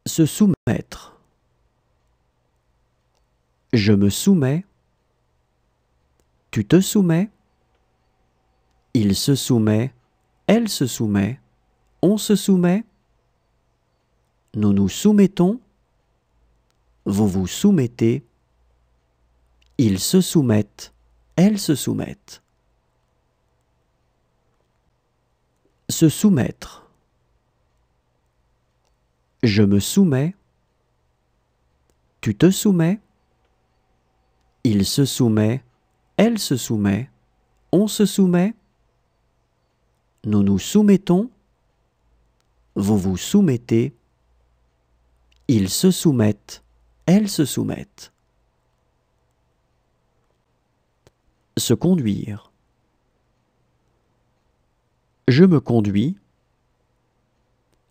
Se soumettre. Je me soumets. Tu te soumets. Il se soumet. Elle se soumet. On se soumet. Nous nous soumettons. Vous vous soumettez. Ils se soumettent. Elles se soumettent. Se soumettre. Je me soumets. Tu te soumets. Il se soumet. Elle se soumet. On se soumet. Nous nous soumettons. Vous vous soumettez. Ils se soumettent. Elles se soumettent. Se conduire. Je me conduis.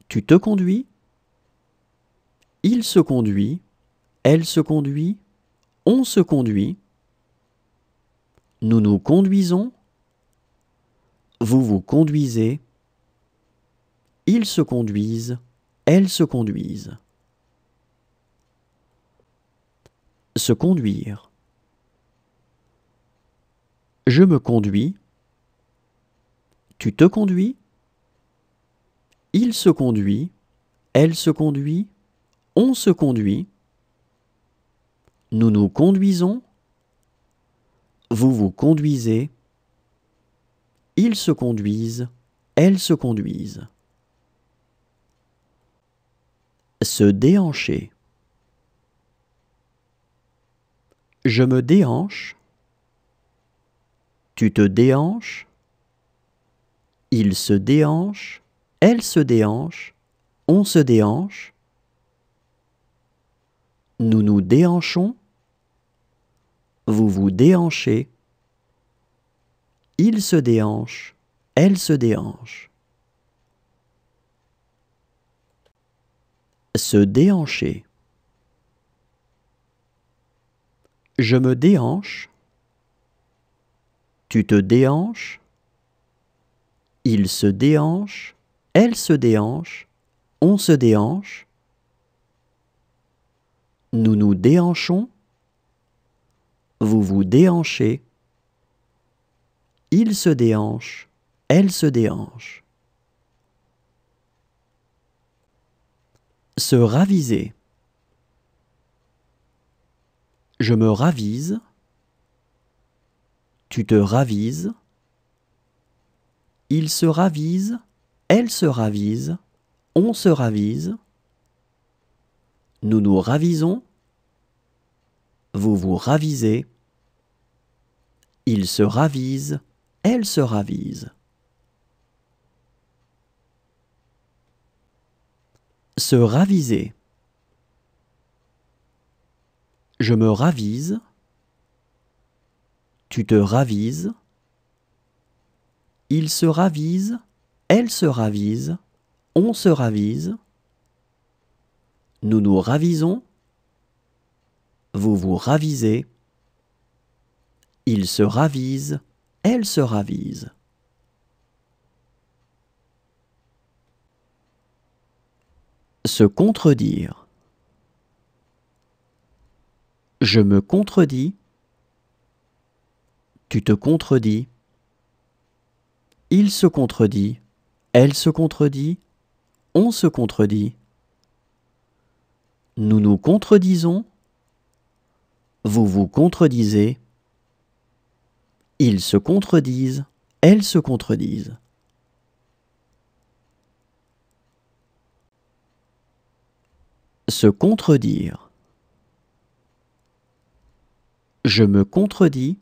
Tu te conduis. Il se conduit. Elle se conduit. On se conduit. Nous nous conduisons. Vous vous conduisez. Ils se conduisent. Elles se conduisent. Se conduire. Je me conduis. Tu te conduis. Il se conduit. Elle se conduit. On se conduit. Nous nous conduisons. Vous vous conduisez. Ils se conduisent. Elles se conduisent. Se déhancher. Je me déhanche. Tu te déhanches. Il se déhanche. Elle se déhanche. On se déhanche. Nous nous déhanchons. Vous vous déhanchez. Il se déhanche. Elle se déhanche. Se déhancher. Je me déhanche. Tu te déhanches. Il se déhanche. Elle se déhanche. On se déhanche. Nous nous déhanchons. Vous vous déhanchez. Il se déhanche. Elle se déhanche. Se raviser. Je me ravise. Tu te ravises. Il se ravise. Elle se ravise. On se ravise. Nous nous ravisons. Vous vous ravisez. Il se ravise. Elle se ravise. Se raviser. Je me ravise. Tu te ravises. Il se ravise. Elle se ravise. On se ravise. Nous nous ravisons. Vous vous ravisez. Il se ravise. Elle se ravise. Se contredire. Je me contredis. Tu te contredis. Il se contredit. Elle se contredit. On se contredit. Nous nous contredisons. Vous vous contredisez. Ils se contredisent. Elles se contredisent. Se contredire. Je me contredis.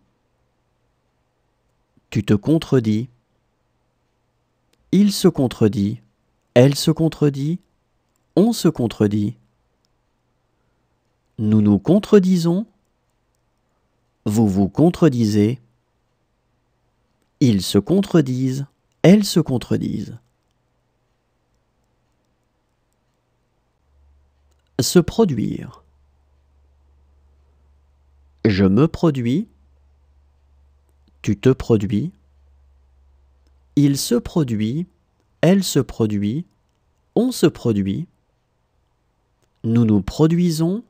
Tu te contredis. Il se contredit. Elle se contredit. On se contredit. Nous nous contredisons. Vous vous contredisez. Ils se contredisent. Elles se contredisent. Se produire. Je me produis. Tu te produis. Il se produit. Elle se produit. On se produit. Nous nous produisons